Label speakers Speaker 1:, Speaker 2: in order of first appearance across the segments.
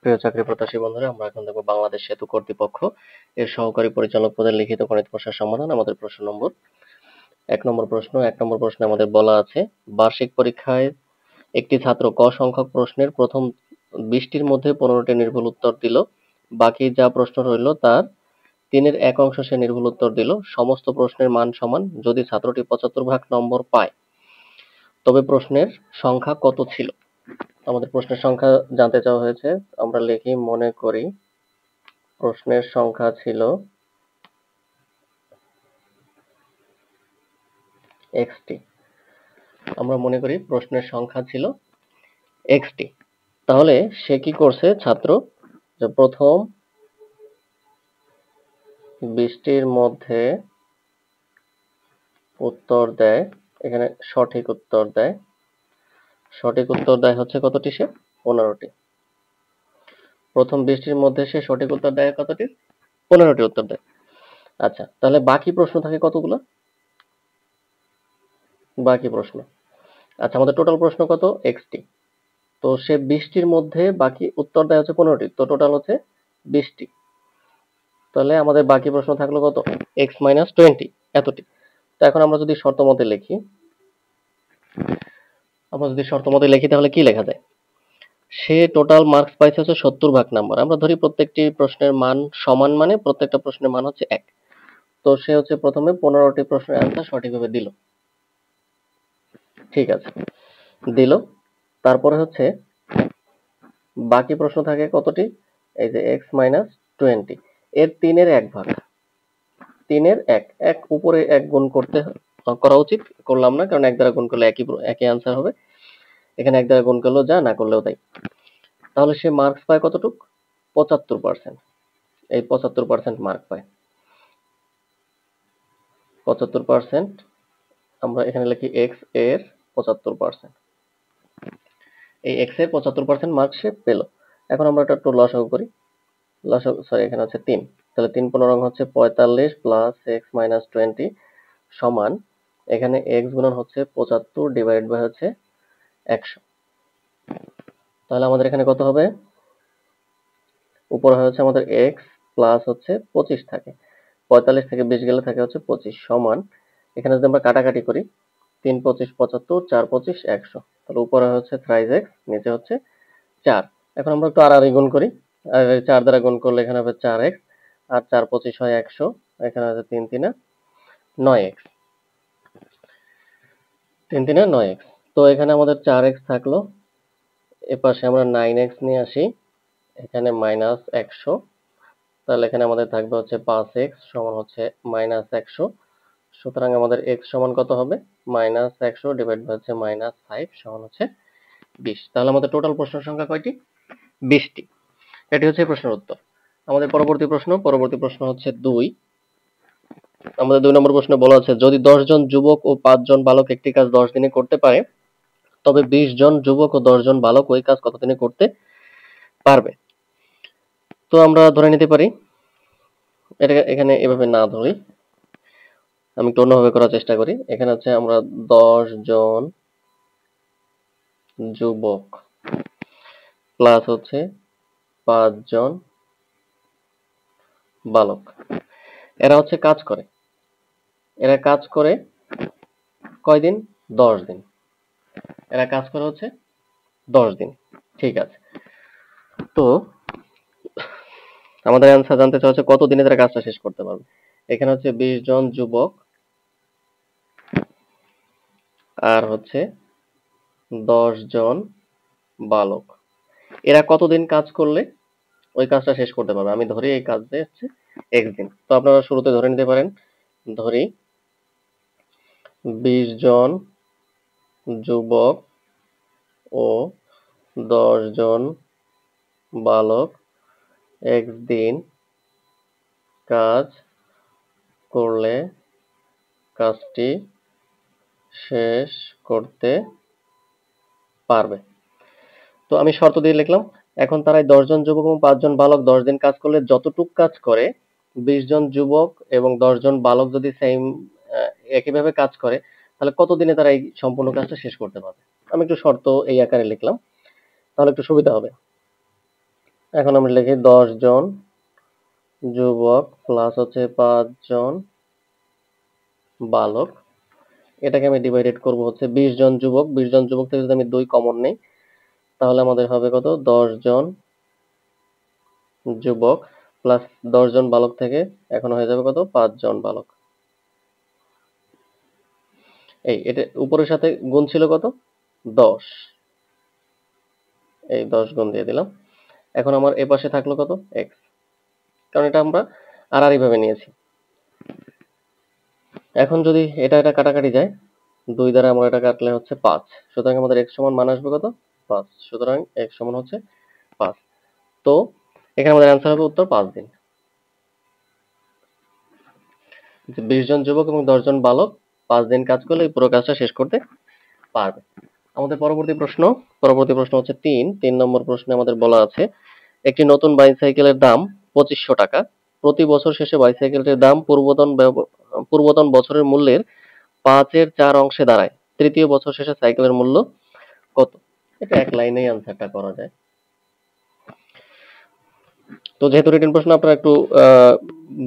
Speaker 1: প্রিয় চাকরি প্রত্যাশী বন্ধুরা, আমরা এখন দেখব বাংলাদেশ সেতু কর্তৃপক্ষ এর সহকারী পরিচালক পদের লিখিত গণিত প্রশ্নের সমাধান। আমাদের প্রশ্ন নম্বর 1 নম্বর প্রশ্নে আমাদের বলা আছে, বার্ষিক পরীক্ষায় একটি ছাত্র ক সংখ্যক প্রশ্নের প্রথম 20টির মধ্যে 15টি নির্ভুল উত্তর দিল, বাকি যা প্রশ্ন রইল তার 3/1 অংশ সে নির্ভুল উত্তর দিল। সমস্ত প্রশ্নের মান সমান যদি ছাত্রটি 75 ভাগ নম্বর পায়, তবে প্রশ্নের সংখ্যা কত ছিল? আমাদের প্রশ্নের সংখ্যা জানতে চাওয়া হয়েছে। আমরা লিখি, মনে করি প্রশ্নের সংখ্যা ছিল এক্সটি। আমরা মনে করি প্রশ্নের সংখ্যা ছিল এক্সটি। তাহলে সে কি করছে ছাত্র, যে প্রথম 20টির মধ্যে উত্তর দেয়, এখানে সঠিক উত্তর দেয়। সঠিক উত্তর দেয় হচ্ছে কতটি? সে 15টি। প্রথম 20টির মধ্যে সে সঠিক উত্তর দেয় কতটি? 15টি উত্তর দেয়। আচ্ছা, তাহলে বাকি প্রশ্ন থাকে কতগুলো? বাকি প্রশ্ন, আচ্ছা আমাদের টোটাল প্রশ্ন কত? এক্সটি। তো সে 20টির মধ্যে বাকি উত্তর দেয় হচ্ছে 15টি, তো টোটাল হচ্ছে 20টি। তাহলে আমাদের বাকি প্রশ্ন থাকলো কত? এক্স মাইনাস 20, এতটি। তো এখন আমরা যদি শর্ত মতে লিখি, তাহলে কি লেখা যায়? সে টোটাল মার্কস পাইছে হচ্ছে 70 ভাগ নাম্বার। আমরা ধরি প্রত্যেকটি প্রশ্নের মান সমান, মানে প্রত্যেকটা প্রশ্নের মান হচ্ছে 1। তো সে হচ্ছে প্রথমে 15টি প্রশ্নের অ্যান্সার সঠিকভাবে দিল। ঠিক আছে, দিল। তারপরে হচ্ছে বাকি প্রশ্ন থাকে কতটি? এই যে এক্স মাইনাস 20, এর 3/1 ভাগ। 3/1, এক উপরে 1 গুণ করা উচিত, করলাম না, কারণ 1 দ্বারা গুণ করলে একই আনসার হবে। এখানে 1 দ্বারা গুণ করলেও যা, না করলেও তাই। তাহলে সে মার্কস পায় কতটুক? 75%। এই 75% মার্ক পায়। 75%, আমরা এখানে লিখি এক্স এর 75%। এই এক্স এর 75% মার্ক সে পেল। এখন আমরা এটা একটু লসাগু করি। এখানে হচ্ছে 3। তাহলে 3 15 হচ্ছে 45 প্লাস এক্স মাইনাস 20 সমান, এখানে এক্স গুণন হচ্ছে 75 ডিভাইড বাই হচ্ছে 100। তাহলে আমাদের এখানে কত হবে? উপরে হচ্ছে আমাদের এক্স প্লাস হচ্ছে 25 থাকে, 45 থেকে 20 গেলে থাকে হচ্ছে 25 সমান, এখানে যদি আমরা কাটাকাটি করি, 3 25 75, 4 25 100। তাহলে উপরে হচ্ছে থ্রাইজ এক্স, নিচে হচ্ছে 4। এখন আমরা একটু আর গুণ করি। আর 4 দ্বারা গুণ করলে এখানে হবে 4x, আর 4 25 হয় 100, এখানে আছে 3 3 9x। 3 3 9x। তো এখানে আমাদের 4x থাকলো, এপাশে আমরা 9x নিয়ে আসি, এখানে মাইনাস 100। তাহলে এখানে আমাদের থাকবে হচ্ছে 5x সমান হচ্ছে মাইনাস 100। সুতরাং আমাদের x সমান কত হবে? মাইনাস 100 ডিভাইড বাই হচ্ছে মাইনাস 5 সমান হচ্ছে 20। তাহলে আমাদের টোটাল প্রশ্ন সংখ্যা কয়টি? 20টি। এটি হচ্ছে প্রশ্নের উত্তর। আমাদের পরবর্তী প্রশ্ন হচ্ছে 2। আমাদের 2 নম্বর প্রশ্নে বলা আছে, যদি 10 জন যুবক ও 5 জন বালক একটি কাজ 10 দিনে করতে পারে, তবে 20 জন যুবক ও 10 জন বালক ওই কাজ কত দিনে করতে পারবে? তো আমরা ধরে নিতে পারি, এটা এখানে এভাবে না ধরি, আমি একটু অন্যভাবে করার চেষ্টা করি। এখানে হচ্ছে আমরা 10 জন যুবক প্লাস হচ্ছে 5 জন বালক, এরা হচ্ছে কাজ করে। এরা কাজ করে কয়দিন? 10 দিন। এরা কাজ করে হচ্ছে 10 দিন। ঠিক আছে। তো আমাদের অ্যান্সার জানতে চাওয়া হচ্ছে কত দিনে তারা কাজটা শেষ করতে পারবে। এখানে হচ্ছে 20 জন যুবক আর হচ্ছে 10 জন বালক, এরা কতদিন কাজ করলে ওই কাজটা শেষ করতে পারবে? আমি ধরি এই কাজটা হচ্ছে x দিন। তো আপনারা শুরুতে ধরে নিতে পারেন, ধরি 20 জন যুবক ও 10 জন বালক x দিন কাজ করলে কাজটি শেষ করতে পারবে। তো আমি শর্ত দিয়ে লিখলাম। এখন তারা 10 জন যুবক এবং 5 জন বালক 10 দিন কাজ করলে যতটুক কাজ করে, 20 জন যুবক এবং 10 জন বালক যদি একইভাবে কাজ করে, তাহলে কত দিনে তারা এই সম্পূর্ণ কাজটা শেষ করতে পারবে? আমি একটু শর্ত এই আকারে লিখলাম, তাহলে একটু সুবিধা হবে। এখন আমরা লিখি 10 জন যুবক প্লাস হচ্ছে 5 জন বালক। এটাকে আমি ডিভাইডেড করব হচ্ছে 20 জন যুবক। 20 জন যুবক থেকে যদি আমি 2 কমন নেই তাহলে আমাদের হবে কত? 10 জন যুবক প্লাস 10 জন বালক থেকে এখন হয়ে যাবে কত? 5 জন বালক। এটা উপরের সাথে গুণ ছিল কত? 10। এই 10 গুণ দিয়ে দিলাম। এখন আমার এ পাশে থাকলো কত? x, কারণ এটা আমরা আড়াআড়ি ভাবে নিয়েছি। এখন যদি এটা কাটাকাটি যায়, 2 দ্বারা আমরা এটা কাটলে হচ্ছে 5, সুতরাং আমাদের x সমান মান আসবে কত? 5। সুতরাং x সমান হচ্ছে 5। তো এখানে আমাদের অ্যান্সার হবে উত্তর 5 দিন। 20 জন যুবক এবং 10 জন বালক 5 দিন কাজ করলে এই পুরো কাজটা শেষ করতে পারবে। আমাদের পরবর্তী প্রশ্ন হচ্ছে 3 নম্বর প্রশ্নে আমাদের বলা আছে একটি নতুন বাইসাইকেলের দাম 2500 টাকা। প্রতি বছর শেষে বাইসাইকেলটির দাম পূর্বতন বছরের মূল্যের 5-এর 4 অংশে দাঁড়ায়। তৃতীয় বছর শেষে সাইকেলের মূল্য কত? এটা এক লাইনেই আনসারটা করা যায়। তো যেহেতু রিটেন প্রশ্ন আপনারা একটু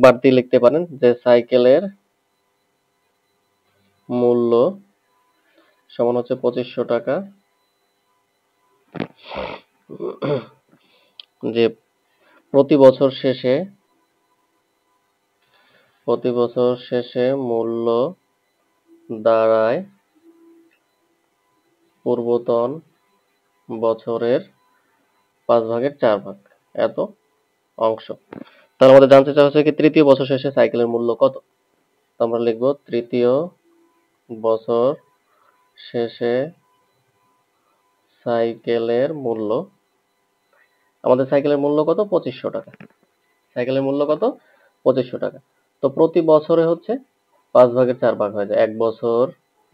Speaker 1: বাড়তি লিখতে পারেন যে সাইকেলের মূল্য সমান হচ্ছে 2500 টাকা, যে প্রতি বছর শেষে মূল্য দাঁড়ায় পূর্বতন বছরের 5/4 এত অংশ। তাহলে আমাদের জানতে চাওয়া হচ্ছে কি তৃতীয় বছর শেষে সাইকেলের মূল্য কত? তো আমরা লিখব তৃতীয় বছর শেষে সাইকেলের মূল্য, আমাদের সাইকেলের মূল্য কত? 2500 টাকা। সাইকেলের মূল্য কত? 2500 টাকা। তো প্রতি বছরে হচ্ছে 5/4 ভাগ হয়ে যায়, 1 বছর,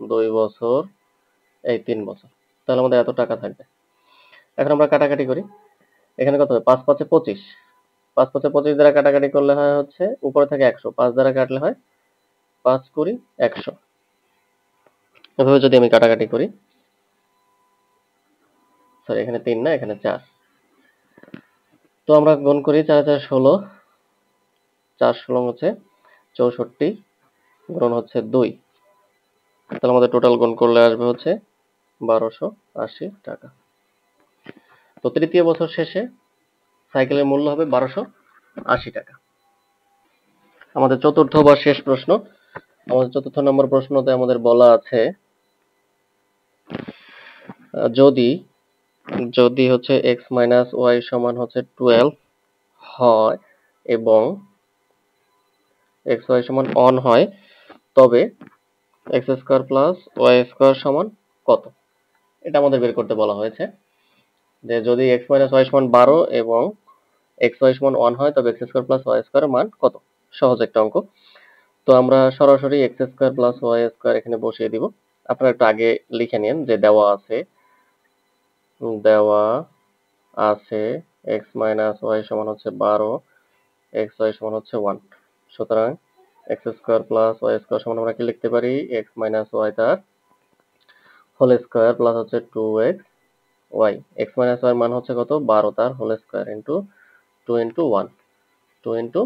Speaker 1: 2 বছর, এই 3 বছর। তাহলে আমাদের এত টাকা থাকবে। এখন আমরা কাটাকাটি করি। এখানে কত হয়? 5 5 25, 5 5 25 দ্বারা কাটাকাটি করলে হয় হচ্ছে উপরে থাকে 100, 5 দ্বারা কাটলে হয় 5 20 100। এভাবে যদি আমি কাটাকাটি করি, সরি এখানে 3 না, এখানে 4। তো আমরা গুণ করি 4 4 16, 4 16 হচ্ছে 64 গুণ হচ্ছে 2। তাহলে আমাদের টোটাল গুণ করলে আসবে হচ্ছে 1280 টাকা। তো তৃতীয় বছর শেষে সাইকেলের মূল্য হবে 1280 টাকা। আমাদের চতুর্থ বা শেষ প্রশ্ন, আমাদের 4র্থ নম্বর প্রশ্নতে আমাদের বলা আছে যদি হচ্ছে x মাইনাস y সমান হচ্ছে 12 হয় এবং xy সমান 1 হয়, তবে x square plus y square সমান কত? এটা আমাদের বের করতে বলা হয়েছে যে যদি x মাইনাস y সমান 12 এবং xy সমান 1 হয় তবে x স্কয়ার প্লাস y স্কয়ারের মান কত? সহজ একটা অঙ্ক। তো আমরা সরাসরি x square plus y square এখানে বসিয়ে দিব। আপনারা একটু আগে লিখে নিন যে দেওয়া আছে x মাইনাস y সমান হচ্ছে 12, xy সমান হচ্ছে 1। সুতরাং x square plus y square সমান আমরা কি লিখতে পারি? x মাইনাস y তার হোল স্কয়ার প্লাস হচ্ছে 2x y। x minus y এর মান হচ্ছে কত? 12 তার whole square into 2 into 1, 2 into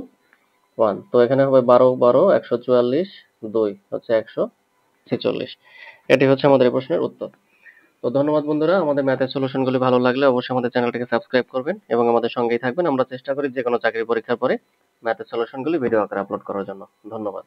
Speaker 1: 1। তো এখানে হবে 12 12 144, 2 হচ্ছে 146। এটি হচ্ছে আমাদের এই প্রশ্নের উত্তর। তো ধন্যবাদ বন্ধুরা, আমাদের ম্যাথের সলিউশনগুলি ভালো লাগলে অবশ্যই আমাদের চ্যানেলটিকে সাবস্ক্রাইব করবেন এবং আমাদের সঙ্গেই থাকবেন। আমরা চেষ্টা করি যে কোনো চাকরির পরীক্ষার পরে ম্যাথের সলিউশনগুলি ভিডিও আকারে আপলোড করার জন্য। ধন্যবাদ।